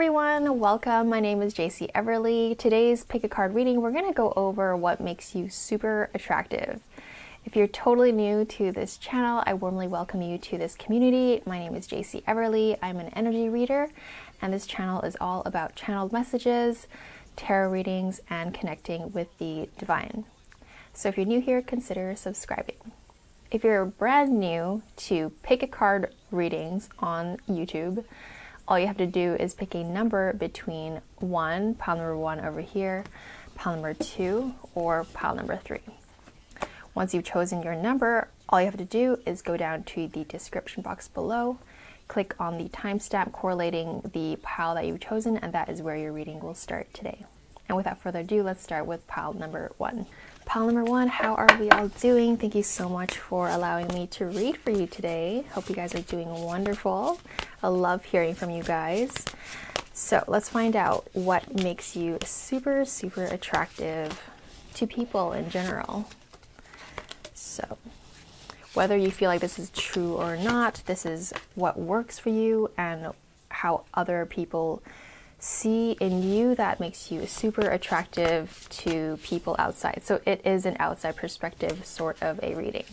everyone, welcome. My name is Jacey Everly. Today's pick a card reading, we're going to go over what makes you super attractive. If you're totally new to this channel, I warmly welcome you to this community. My name is Jacey Everly. I'm an energy reader, and this channel is all about channeled messages, tarot readings, and connecting with the divine. So if you're new here, consider subscribing. If you're brand new to pick a card readings on YouTube, all you have to do is pick a number between pile number 1 over here, pile number 2, or pile number 3. Once you've chosen your number, all you have to do is go down to the description box below, click on the timestamp correlating the pile that you've chosen, and that is where your reading will start today. And without further ado, let's start with pile number 1. Pile number 1, how are we all doing? Thank you so much for allowing me to read for you today. Hope you guys are doing wonderful. I love hearing from you guys. So let's find out what makes you super, super attractive to people in general. So whether you feel like this is true or not, this is what works for you and how other people see in you that makes you super attractive to people outside. So it is an outside perspective sort of a reading.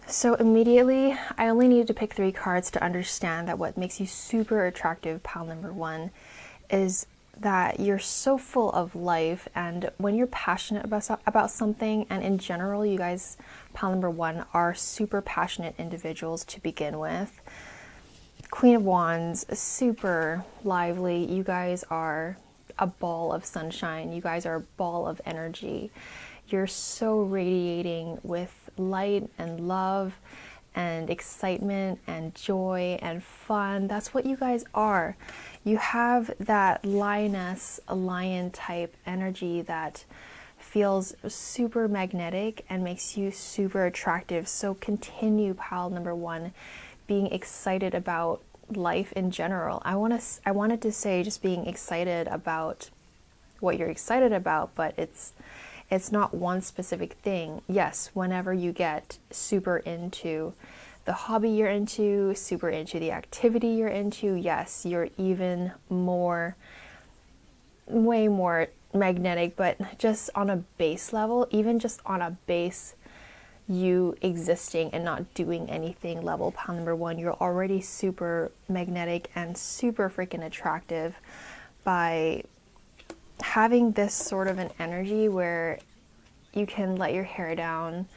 So immediately, I only needed to pick 3 cards to understand that what makes you super attractive, pile number 1, is that you're so full of life, and when you're passionate about something, and in general, you guys, pile number 1, are super passionate individuals to begin with. Queen of Wands, super lively. You guys are a ball of sunshine. You guys are a ball of energy. You're so radiating with light and love and excitement and joy and fun. That's what you guys are. You have that lioness, lion type energy that feels super magnetic and makes you super attractive. So continue, pile number 1, being excited about life in general. I wanted to say just being excited about what you're excited about, but it's not one specific thing. Yes, whenever you get super into the hobby you're into, super into the activity you're into, yes, you're even more, way more magnetic, but just on a base level, even just on a base you existing and not doing anything level, pile number 1, you're already super magnetic and super freaking attractive by having this sort of an energy where you can let your hair down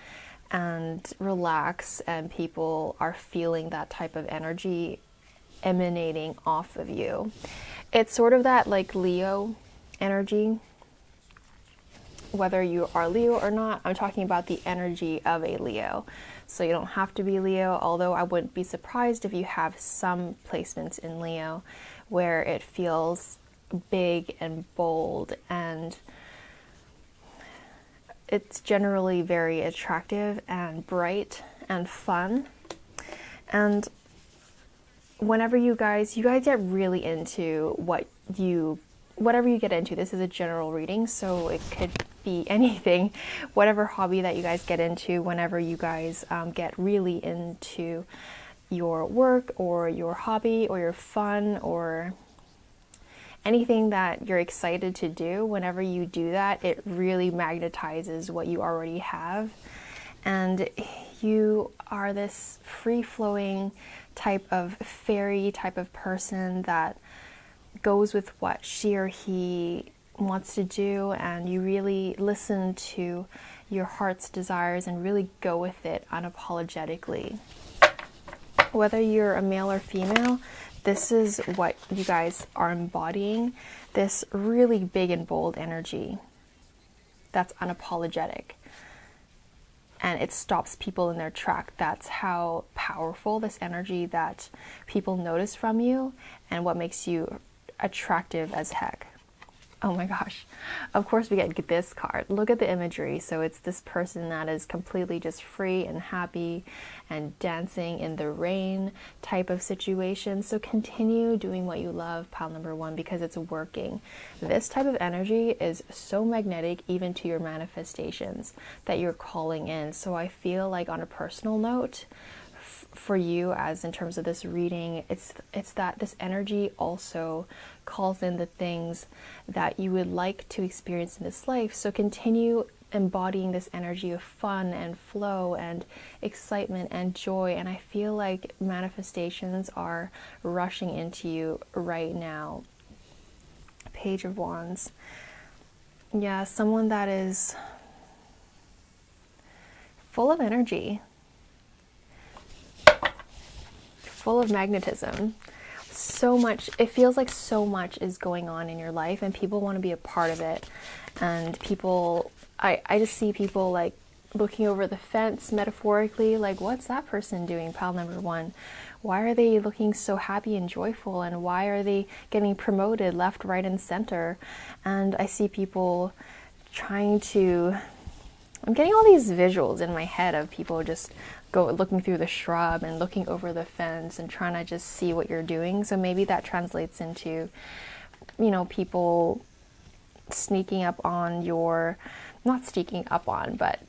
and relax, and people are feeling that type of energy emanating off of you. It's sort of that like Leo energy. Whether you are Leo or not, I'm talking about the energy of a Leo. So you don't have to be Leo, although I wouldn't be surprised if you have some placements in Leo where it feels big and bold, and it's generally very attractive and bright and fun. And whenever you guys get really into whatever you get into, this is a general reading, so it could be anything, whatever hobby that you guys get into, whenever you guys get really into your work or your hobby or your fun or anything that you're excited to do, whenever you do that, it really magnetizes what you already have. And you are this free-flowing type of fairy type of person that goes with what she or he wants to do, and you really listen to your heart's desires and really go with it unapologetically. Whether you're a male or female, this is what you guys are embodying, this really big and bold energy that's unapologetic, and it stops people in their track. That's how powerful this energy that people notice from you, and what makes you attractive as heck. Oh my gosh. Of course we get this card. Look at the imagery. So it's this person that is completely just free and happy and dancing in the rain type of situation. So continue doing what you love, pile number 1, because it's working. This type of energy is so magnetic even to your manifestations that you're calling in. So I feel like, on a personal note, for you, as in terms of this reading, it's that this energy also calls in the things that you would like to experience in this life. So continue embodying this energy of fun and flow and excitement and joy. And I feel like manifestations are rushing into you right now. Page of Wands. Yeah, someone that is full of energy, full of magnetism. So much, it feels like so much is going on in your life and people want to be a part of it. And people, I just see people like looking over the fence metaphorically, like, what's that person doing, pile number one? Why are they looking so happy and joyful? And why are they getting promoted left, right, and center? And I see people trying to, I'm getting all these visuals in my head of people just looking through the shrub and looking over the fence and trying to just see what you're doing. So maybe that translates into, you know, people sneaking up on your, not sneaking up on, but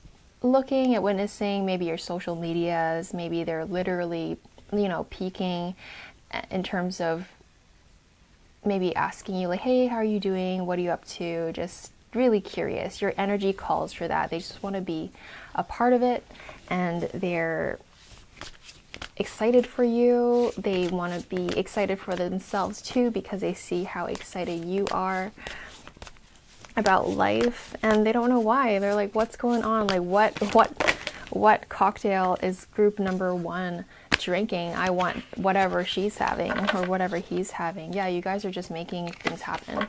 looking at, witnessing maybe your social medias. Maybe they're literally, you know, peeking in terms of maybe asking you like, hey, how are you doing? What are you up to? Just really curious. Your energy calls for that. They just want to be a part of it, and they're excited for you. They want to be excited for themselves too, because they see how excited you are about life, and they don't know why. They're like, what's going on? Like, what cocktail is group number one drinking? I want whatever she's having or whatever he's having. Yeah, you guys are just making things happen.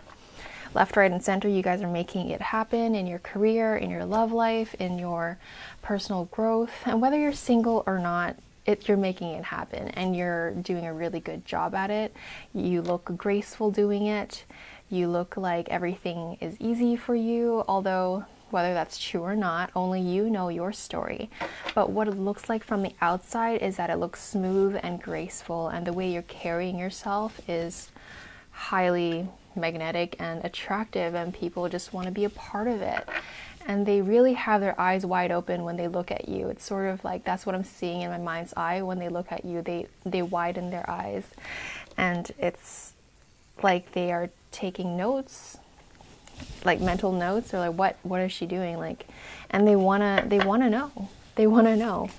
Left, right, and center, you guys are making it happen in your career, in your love life, in your personal growth. And whether you're single or not, you're making it happen, and you're doing a really good job at it. You look graceful doing it. You look like everything is easy for you, although whether that's true or not, only you know your story. But what it looks like from the outside is that it looks smooth and graceful, and the way you're carrying yourself is highly magnetic and attractive, and people just want to be a part of it. And they really have their eyes wide open when they look at you. It's sort of like, that's what I'm seeing in my mind's eye. When they look at you, they widen their eyes, and it's like they are taking notes, like mental notes, or like, what is she doing? Like, and they wanna know. They wanna know.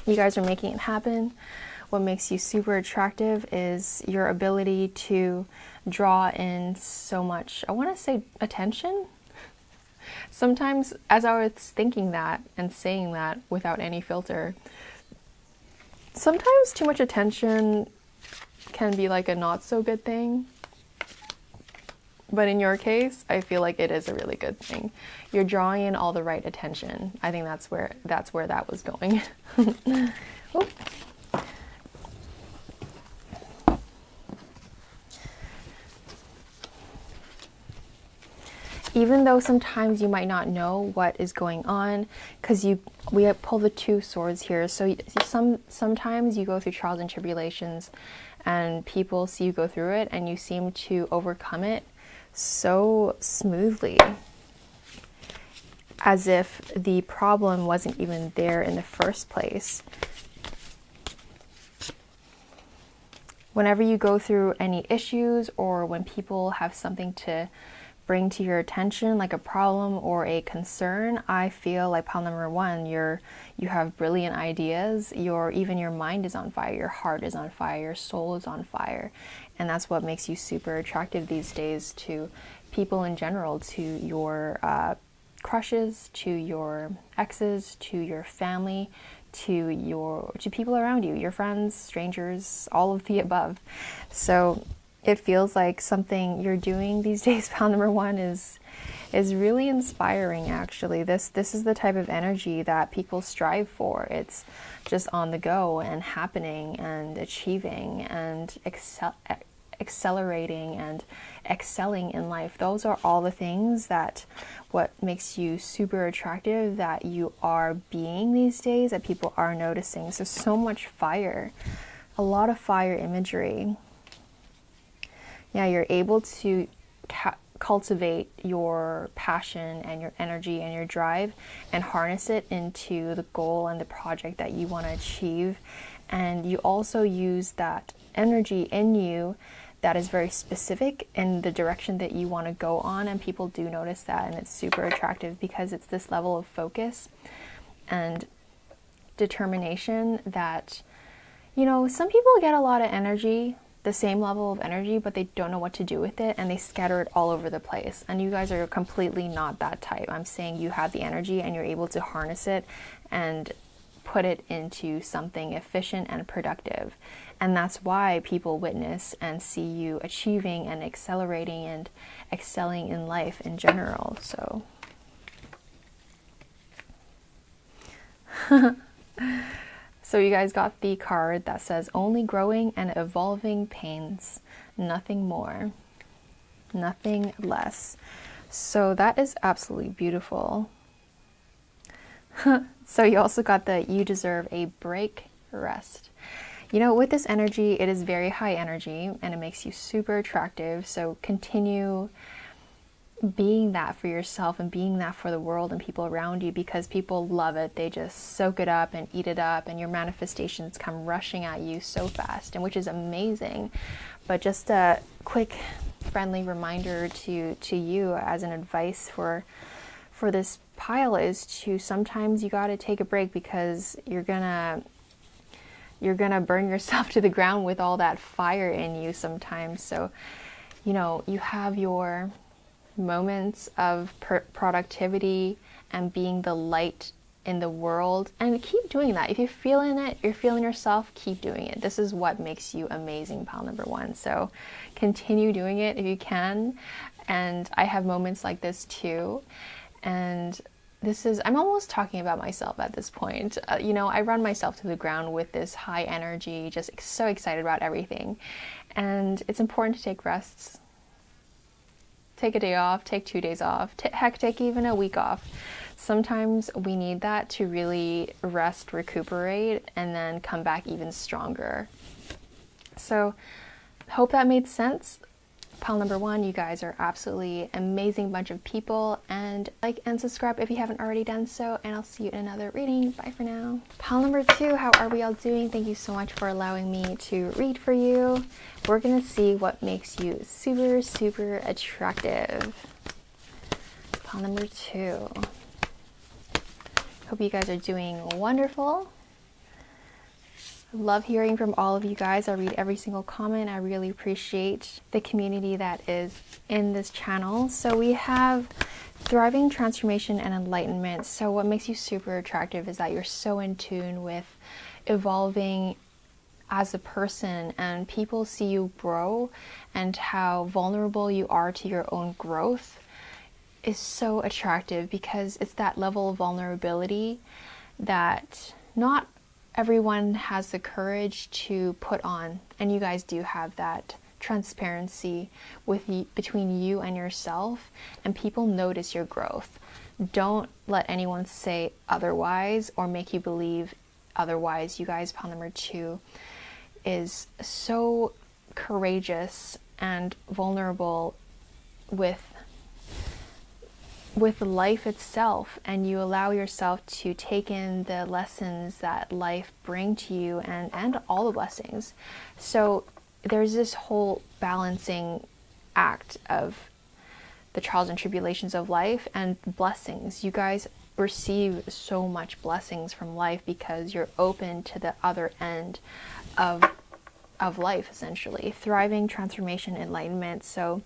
You guys are making it happen. What makes you super attractive is your ability to draw in so much, I want to say, attention. Sometimes, as I was thinking that and saying that without any filter, sometimes too much attention can be like a not so good thing. But in your case, I feel like it is a really good thing. You're drawing in all the right attention. I think that's where that was going. Even though sometimes you might not know what is going on, because we pull the two swords here. So sometimes you go through trials and tribulations, and people see you go through it, and you seem to overcome it so smoothly, as if the problem wasn't even there in the first place. Whenever you go through any issues, or when people have something to bring to your attention, like a problem or a concern, I feel like pile number one, you have brilliant ideas. Even your mind is on fire, your heart is on fire, your soul is on fire, and that's what makes you super attractive these days to people in general, to your crushes, to your exes, to your family, to people around you, your friends, strangers, all of the above. So it feels like something you're doing these days, pile number one, is really inspiring, actually. This is the type of energy that people strive for. It's just on the go and happening and achieving and accelerating and excelling in life. Those are all the things that what makes you super attractive, that you are being these days, that people are noticing. So much fire, a lot of fire imagery. Yeah, you're able to cultivate your passion and your energy and your drive and harness it into the goal and the project that you want to achieve. And you also use that energy in you that is very specific in the direction that you want to go on, and people do notice that, and it's super attractive because it's this level of focus and determination that, you know, some people get a lot of energy, the same level of energy, but they don't know what to do with it, and they scatter it all over the place. And you guys are completely not that type. I'm saying you have the energy and you're able to harness it and put it into something efficient and productive. And that's why people witness and see you achieving and accelerating and excelling in life in general. So so you guys got the card that says only growing and evolving pains, nothing more, nothing less. So that is absolutely beautiful. So you also got the you deserve a break, rest. You know, with this energy, it is very high energy and it makes you super attractive. So continue being that for yourself and being that for the world and people around you, because people love it. They just soak it up and eat it up, and your manifestations come rushing at you so fast, and which is amazing. But just a quick friendly reminder to you as an advice for this pile is to sometimes you got to take a break, because you're gonna burn yourself to the ground with all that fire in you sometimes. So, you know, you have your moments of productivity and being the light in the world, and keep doing that. If you're feeling it, you're feeling yourself, keep doing it. This is what makes you amazing, pile number one. So continue doing it if you can. And I have moments like this too. And I'm almost talking about myself at this point. You know, I run myself to the ground with this high energy, just so excited about everything. And it's important to take rests. Take a day off, take 2 days off, heck, take even a week off. Sometimes we need that to really rest, recuperate, and then come back even stronger. So, hope that made sense. Pile number one, you guys are absolutely amazing bunch of people, and like and subscribe if you haven't already done so, and I'll see you in another reading. Bye for now. Pile number two, how are we all doing? Thank you so much for allowing me to read for you. We're gonna see what makes you super, super attractive. Pile number two. Hope you guys are doing wonderful. Love hearing from all of you guys. I read every single comment. I really appreciate the community that is in this channel. So we have thriving, transformation, and enlightenment. So what makes you super attractive is that you're so in tune with evolving as a person, and people see you grow, and how vulnerable you are to your own growth is so attractive, because it's that level of vulnerability that not everyone has the courage to put on, and you guys do have that transparency between you and yourself, and people notice your growth. Don't let anyone say otherwise or make you believe otherwise. You guys, pile number two, is so courageous and vulnerable with life itself, and you allow yourself to take in the lessons that life bring to you, and all the blessings. So there's this whole balancing act of the trials and tribulations of life and blessings. You guys receive so much blessings from life because you're open to the other end of life, essentially. Thriving, transformation, enlightenment. So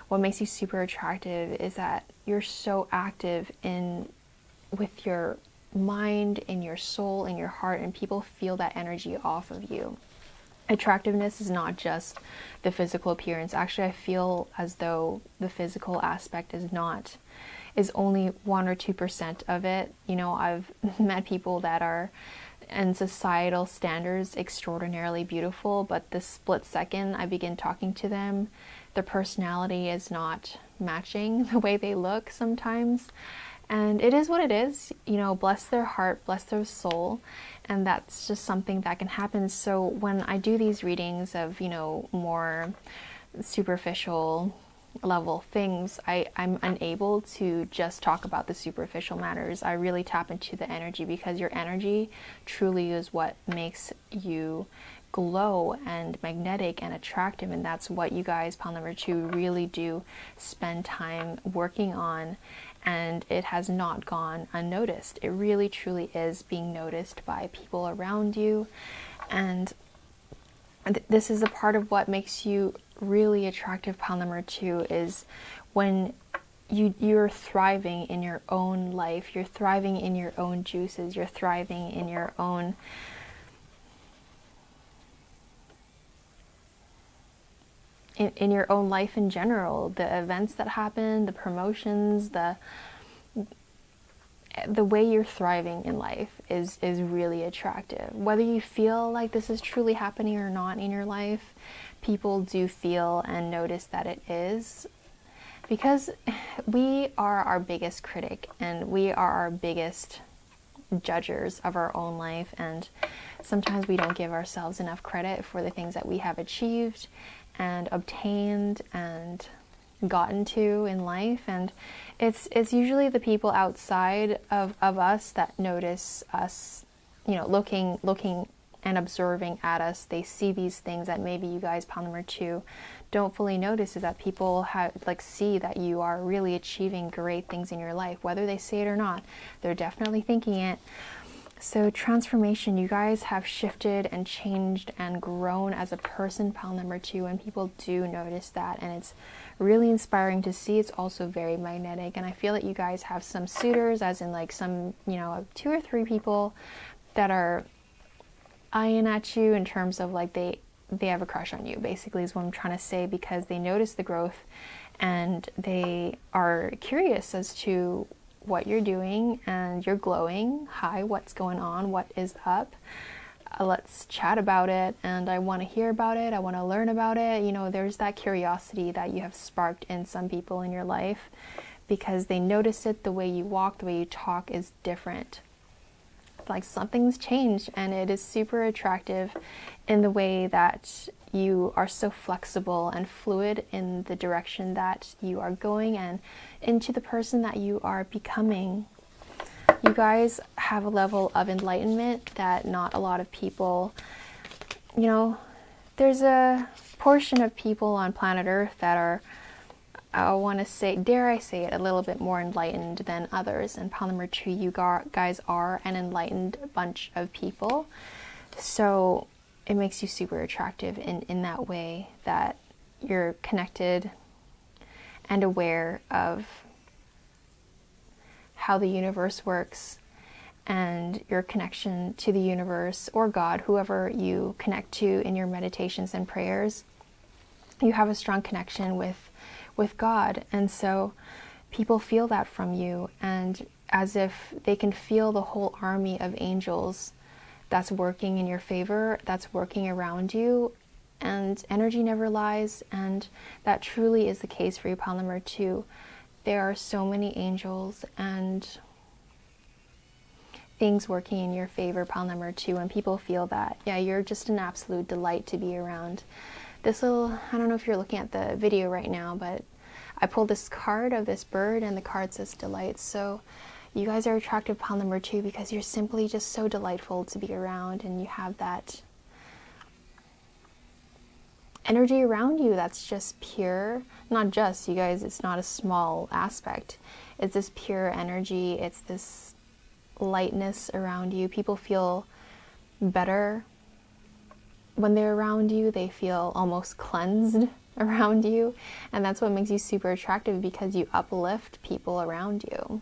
what makes you super attractive is that you're so active with your mind, in your soul, in your heart, and people feel that energy off of you. Attractiveness is not just the physical appearance. Actually, I feel as though the physical aspect is only 1 or 2% of it. You know, I've met people that are in societal standards extraordinarily beautiful, but the split second I begin talking to them, their personality is not matching the way they look sometimes. And it is what it is, you know, bless their heart, bless their soul, and that's just something that can happen. So when I do these readings of, you know, more superficial level things, I'm unable to just talk about the superficial matters. I really tap into the energy, because your energy truly is what makes you glow and magnetic and attractive, and that's what you guys, pile number 2, really do spend time working on, and it has not gone unnoticed. It really truly is being noticed by people around you, and this is a part of what makes you really attractive, pile number 2, is when you're thriving in your own life, you're thriving in your own juices, you're thriving in your own in your own life in general. The events that happen, the promotions, the way you're thriving in life is really attractive. Whether you feel like this is truly happening or not in your life, people do feel and notice that it is, because we are our biggest critic and we are our biggest judgers of our own life, and sometimes we don't give ourselves enough credit for the things that we have achieved and obtained and gotten to in life. And it's usually the people outside of us that notice us, you know, looking and observing at us. They see these things that maybe you guys, pile number 2, don't fully notice, is that people see that you are really achieving great things in your life. Whether they say it or not, they're definitely thinking it. So transformation, you guys have shifted and changed and grown as a person, pile number 2, and people do notice that, and it's really inspiring to see. It's also very magnetic, and I feel that you guys have some suitors, as in like some, you know, 2 or 3 people that are eyeing at you in terms of like they have a crush on you, basically, is what I'm trying to say, because they notice the growth and they are curious as to what you're doing, and you're glowing. Hi, what's going on? What is up? Let's chat about it, and I want to hear about it. I want to learn about it. You know, there's that curiosity that you have sparked in some people in your life, because they notice it. The way you walk, the way you talk is different. Like something's changed, and it is super attractive in the way that you are so flexible and fluid in the direction that you are going and into the person that you are becoming. You guys have a level of enlightenment that not a lot of people, you know, there's a portion of people on planet Earth that are, I want to say, dare I say it, a little bit more enlightened than others. And pile number 2, you guys are an enlightened bunch of people. So it makes you super attractive in that way, that you're connected and aware of how the universe works, and your connection to the universe or God, whoever you connect to in your meditations and prayers. You have a strong connection with God, and so people feel that from you, and as if they can feel the whole army of angels that's working in your favor, that's working around you, and energy never lies, and that truly is the case for you, pile number 2. There are so many angels and things working in your favor, pile number 2, and people feel that. Yeah, you're just an absolute delight to be around. This little, I don't know if you're looking at the video right now, but I pulled this card of this bird, and the card says delight. So you guys are attractive, pile number 2, because you're simply just so delightful to be around, and you have that energy around you that's just pure. Not just, you guys, it's not a small aspect. It's this pure energy. It's this lightness around you. People feel better when they're around you. They feel almost cleansed around you, and that's what makes you super attractive, because you uplift people around you.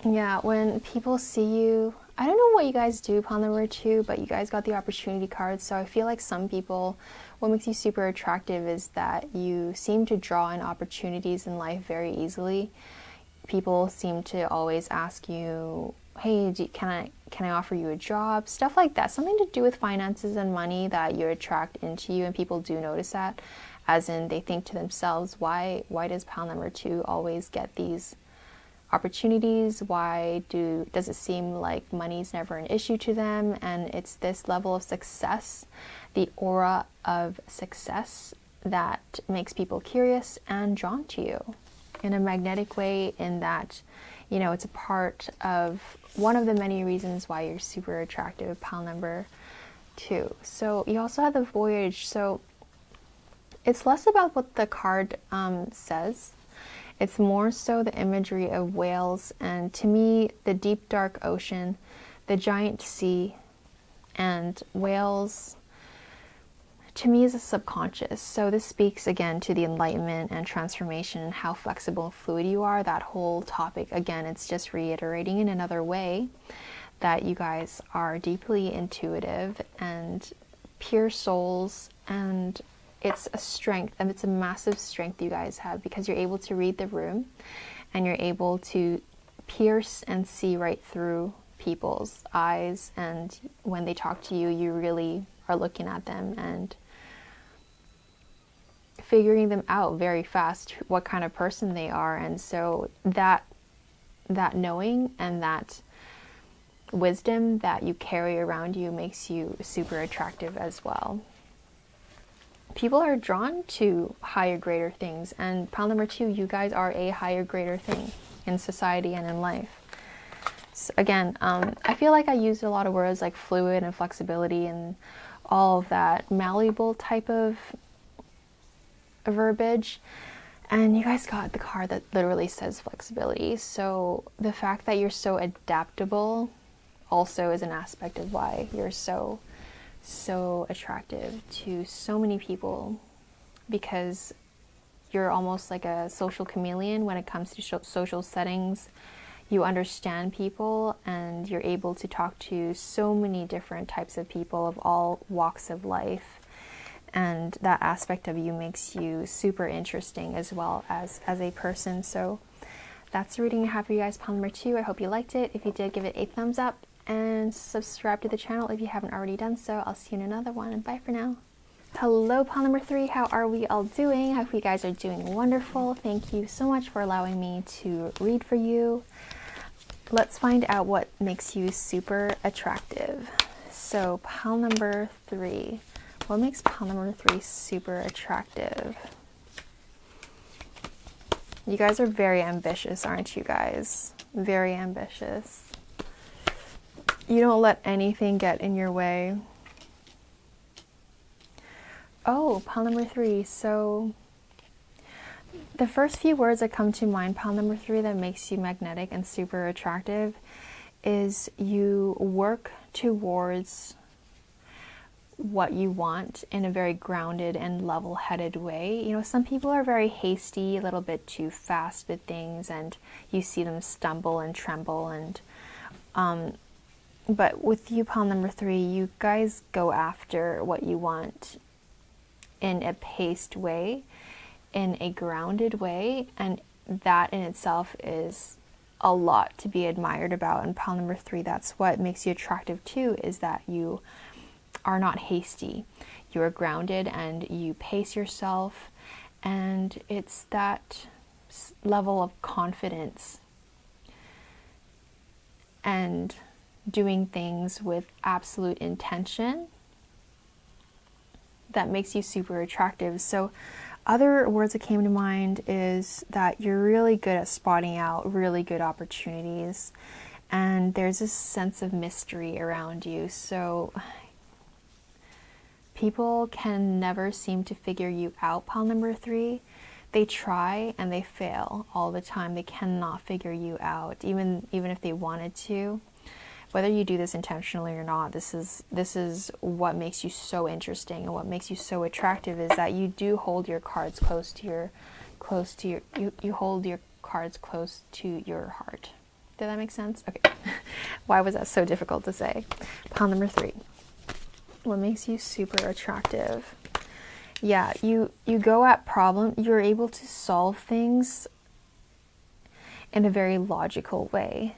Yeah, when people see you, I don't know what you guys do, pile number 2, but you guys got the opportunity card. So I feel like some people, what makes you super attractive is that you seem to draw in opportunities in life very easily. People seem to always ask you, hey, can I offer you a job? Stuff like that. Something to do with finances and money that you attract into you, and people do notice that. As in, they think to themselves, why does pile number 2 always get these opportunities? Why does it seem like money's never an issue to them? And it's this level of success, the aura of success, that makes people curious and drawn to you in a magnetic way, in that, you know, it's a part of one of the many reasons why you're super attractive, pile number 2. So you also have the Voyage. So it's less about what the card says. It's more so the imagery of whales, and to me, the deep dark ocean, the giant sea, and whales, to me, is a subconscious. So this speaks again to the enlightenment and transformation and how flexible and fluid you are. That whole topic, again, it's just reiterating in another way that you guys are deeply intuitive and pure souls, and it's a strength, and it's a massive strength you guys have, because you're able to read the room and you're able to pierce and see right through people's eyes, and when they talk to you, you really are looking at them and figuring them out very fast, what kind of person they are. And so that knowing and that wisdom that you carry around you makes you super attractive as well. People are drawn to higher, greater things, and pile number 2, you guys are a higher, greater thing in society and in life. So again, I feel like I used a lot of words like fluid and flexibility and all of that malleable type of verbiage, and you guys got the card that literally says flexibility. So the fact that you're so adaptable also is an aspect of why you're so attractive to so many people, because you're almost like a social chameleon when it comes to social settings. You understand people, and you're able to talk to so many different types of people of all walks of life. And that aspect of you makes you super interesting as well as a person. So that's the reading I have for you guys, pile number 2. I hope you liked it. If you did, give it a thumbs up and subscribe to the channel if you haven't already done so. I'll see you in another one, and bye for now. Hello, pile number 3. How are we all doing? I hope you guys are doing wonderful. Thank you so much for allowing me to read for you. Let's find out what makes you super attractive. So pile number 3. What makes pile number 3 super attractive? You guys are very ambitious, aren't you guys? Very ambitious. You don't let anything get in your way. Oh, pile number 3. So the first few words that come to mind, pile number 3, that makes you magnetic and super attractive is you work towards what you want in a very grounded and level-headed way. You know, some people are very hasty, a little bit too fast with things, and you see them stumble and tremble, and but with you, pile number 3, you guys go after what you want in a paced way, in a grounded way, and that in itself is a lot to be admired about. And pile number 3, that's what makes you attractive too, is that you are not hasty. You are grounded and you pace yourself, and it's that level of confidence and doing things with absolute intention that makes you super attractive. So other words that came to mind is that you're really good at spotting out really good opportunities, and there's this sense of mystery around you. So people can never seem to figure you out, pile number 3. They try and they fail all the time. They cannot figure you out, even if they wanted to. Whether you do this intentionally or not, this is what makes you so interesting, and what makes you so attractive is that you do hold your cards close to your you hold your cards close to your heart. Did that make sense? Okay. Why was that so difficult to say? Pile number 3. What makes you super attractive? Yeah, you go at you're able to solve things in a very logical way.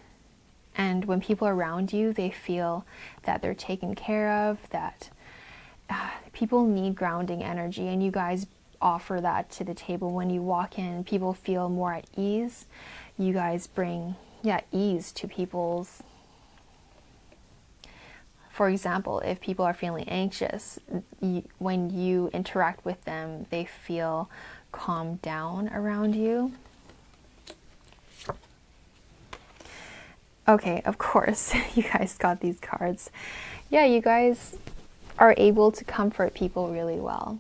And when people around you, they feel that they're taken care of, that people need grounding energy, and you guys offer that to the table. When you walk in, people feel more at ease. You guys bring, ease to people's. For example, if people are feeling anxious, when you interact with them, they feel calmed down around you. Okay, of course, you guys got these cards. Yeah, you guys are able to comfort people really well.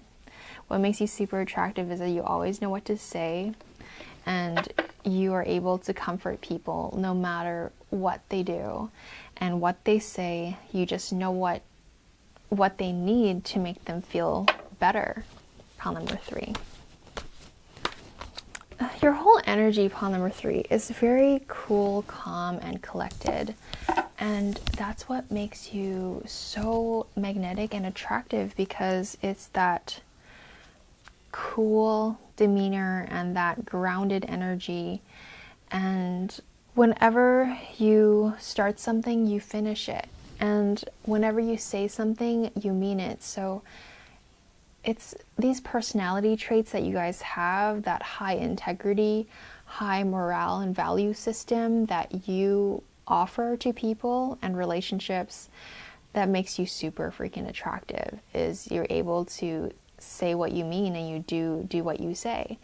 What makes you super attractive is that you always know what to say, and you are able to comfort people no matter what they do and what they say. You just know what they need to make them feel better. Pile number 3. Your whole energy, pile number 3, is very cool, calm, and collected. And that's what makes you so magnetic and attractive, because it's that cool demeanor and that grounded energy. And whenever you start something, you finish it. And whenever you say something, you mean it. So it's these personality traits that you guys have, that high integrity, high morale and value system that you offer to people and relationships, that makes you super freaking attractive. Is you're able to say what you mean, and you do what you say.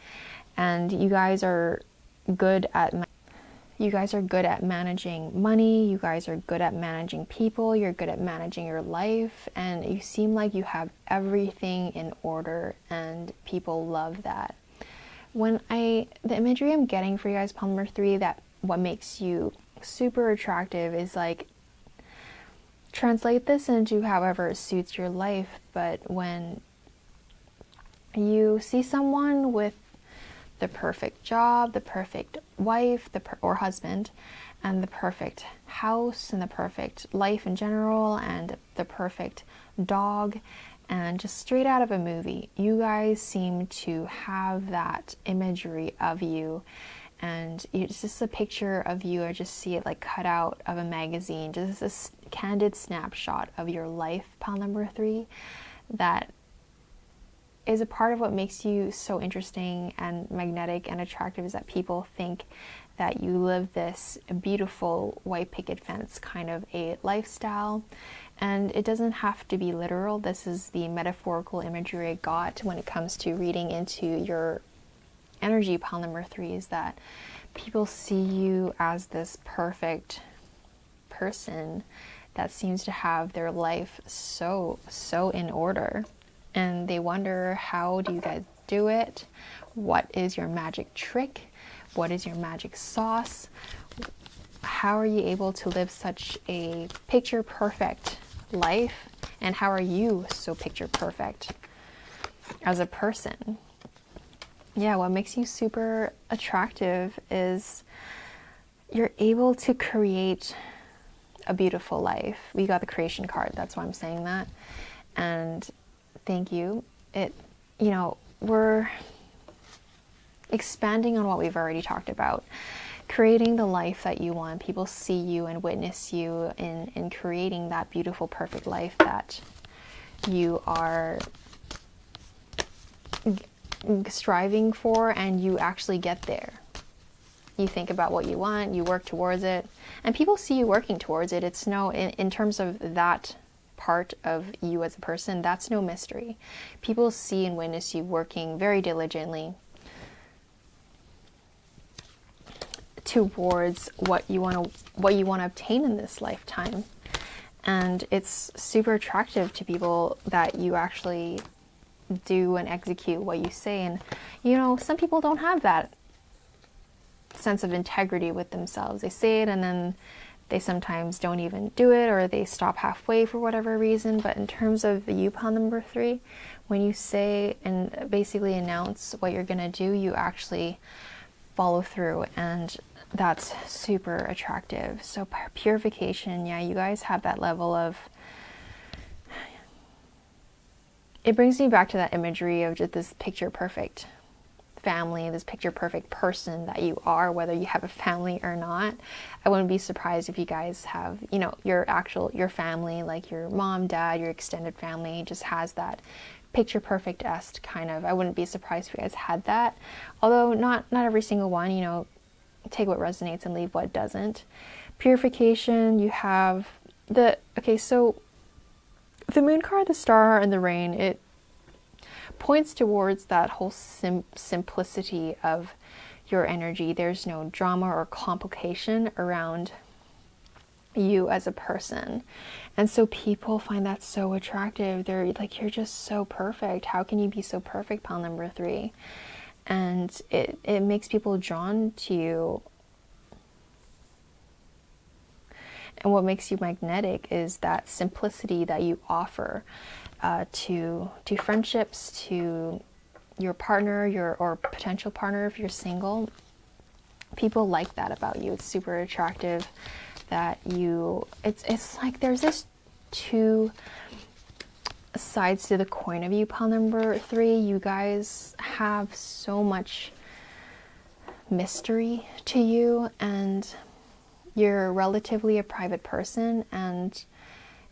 And you guys are good at managing money. You guys are good at managing people. You're good at managing your life, and you seem like you have everything in order, and people love that. The imagery I'm getting for you guys, pile number 3, that what makes you super attractive is like, translate this into however it suits your life, but when you see someone with the perfect job, the perfect wife, or husband, and the perfect house, and the perfect life in general, and the perfect dog, and just straight out of a movie, you guys seem to have that imagery of you. And it's just a picture of you. I just see it like cut out of a magazine, just a candid snapshot of your life, pile number 3, that is a part of what makes you so interesting and magnetic and attractive, is that people think that you live this beautiful white picket fence kind of a lifestyle. And it doesn't have to be literal. This is the metaphorical imagery I got when it comes to reading into your energy, pile number 3, is that people see you as this perfect person that seems to have their life so in order. And they wonder, how do you guys do it? What is your magic trick? What is your magic sauce? How are you able to live such a picture perfect life? And how are you so picture perfect as a person? Yeah, what makes you super attractive is you're able to create a beautiful life. We got the creation card, that's why I'm saying that. And thank you. We're expanding on what we've already talked about. Creating the life that you want. People see you and witness you in creating that beautiful, perfect life that you are striving for, and you actually get there. You think about what you want, you work towards it, and people see you working towards it. It's in terms of that part of you as a person, that's no mystery. People see and witness you working very diligently towards what you want to obtain in this lifetime. And it's super attractive to people that you actually do and execute what you say. And some people don't have that sense of integrity with themselves. They say it and then they sometimes don't even do it, or they stop halfway for whatever reason. But in terms of the pile number 3, when you say and basically announce what you're gonna do, you actually follow through, and that's super attractive. So purification, yeah, you guys have that level of, it brings me back to that imagery of just this picture perfect family, this picture perfect person that you are, whether you have a family or not. I wouldn't be surprised if you guys have, your family, like your mom, dad, your extended family just has that picture perfect-esque kind of. I wouldn't be surprised if you guys had that. Although not every single one, you know, take what resonates and leave what doesn't. Purification, you have the, okay, so the moon card, the star, and the rain, it points towards that whole simplicity of your energy. There's no drama or complication around you as a person. And so people find that so attractive. They're like, you're just so perfect. How can you be so perfect, pile number 3? And it makes people drawn to you. And what makes you magnetic is that simplicity that you offer to friendships, to your partner, or potential partner if you're single. People like that about you. It's super attractive that you, it's like there's this 2 sides to the coin of you, pile number 3. You guys have so much mystery to you, and you're relatively a private person, and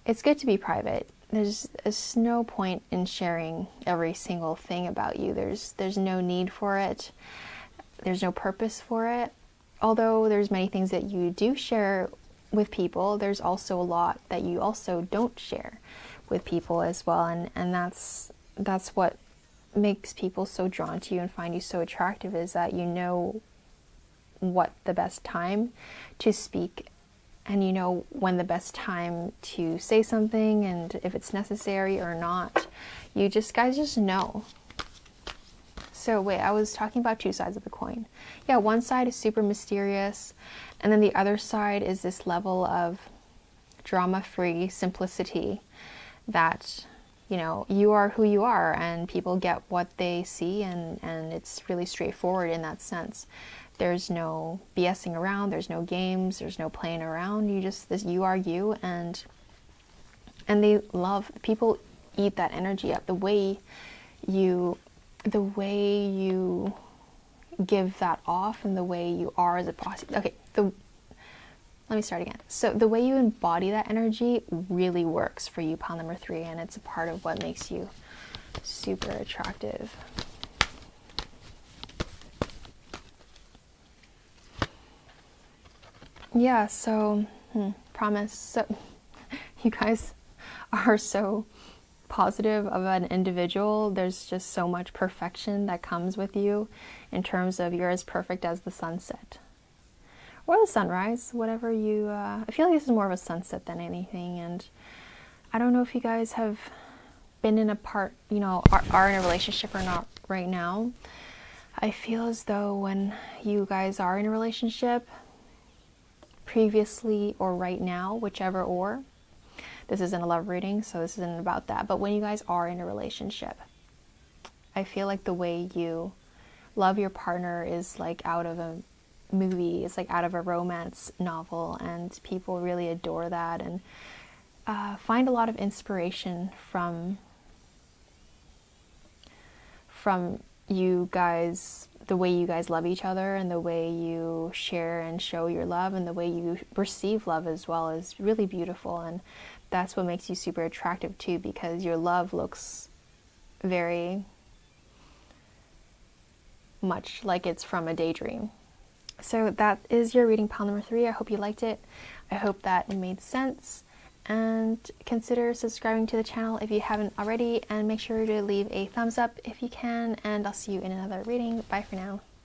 it's good to be private. There's no point in sharing every single thing about you. There's no need for it. There's no purpose for it. Although there's many things that you do share with people, there's also a lot that you also don't share with people as well, and that's what makes people so drawn to you and find you so attractive, is that you know what the best time to speak, and you know when the best time to say something, and if it's necessary or not. You guys just know. So wait, I was talking about 2 sides of the coin. Yeah, one side is super mysterious, and then the other side is this level of drama-free simplicity that, you know, you are who you are, and people get what they see, and it's really straightforward in that sense. There's no BSing around, there's no games, there's no playing around. You are you, and they love, people eat that energy up. The way you give that off, and the way you are as a boss. Okay, let me start again. So the way you embody that energy really works for you, pile number 3, and it's a part of what makes you super attractive. Yeah, so promise. So you guys are so positive of an individual. There's just so much perfection that comes with you, in terms of you're as perfect as the sunset or the sunrise, whatever you I feel like this is more of a sunset than anything. And I don't know if you guys have been in a part, you know, are in a relationship or not right now. I feel as though when you guys are in a relationship, previously or right now, whichever, or this isn't a love reading, so this isn't about that, but when you guys are in a relationship, I feel like the way you love your partner is like out of a movie. It's like out of a romance novel, and people really adore that, and find a lot of inspiration from you guys, the way you guys love each other, and the way you share and show your love, and the way you receive love as well is really beautiful. And that's what makes you super attractive too, because your love looks very much like it's from a daydream. So that is your reading, pile number 3. I hope you liked it. I hope that it made sense. And consider subscribing to the channel if you haven't already, and make sure to leave a thumbs up if you can, and I'll see you in another reading. Bye for now.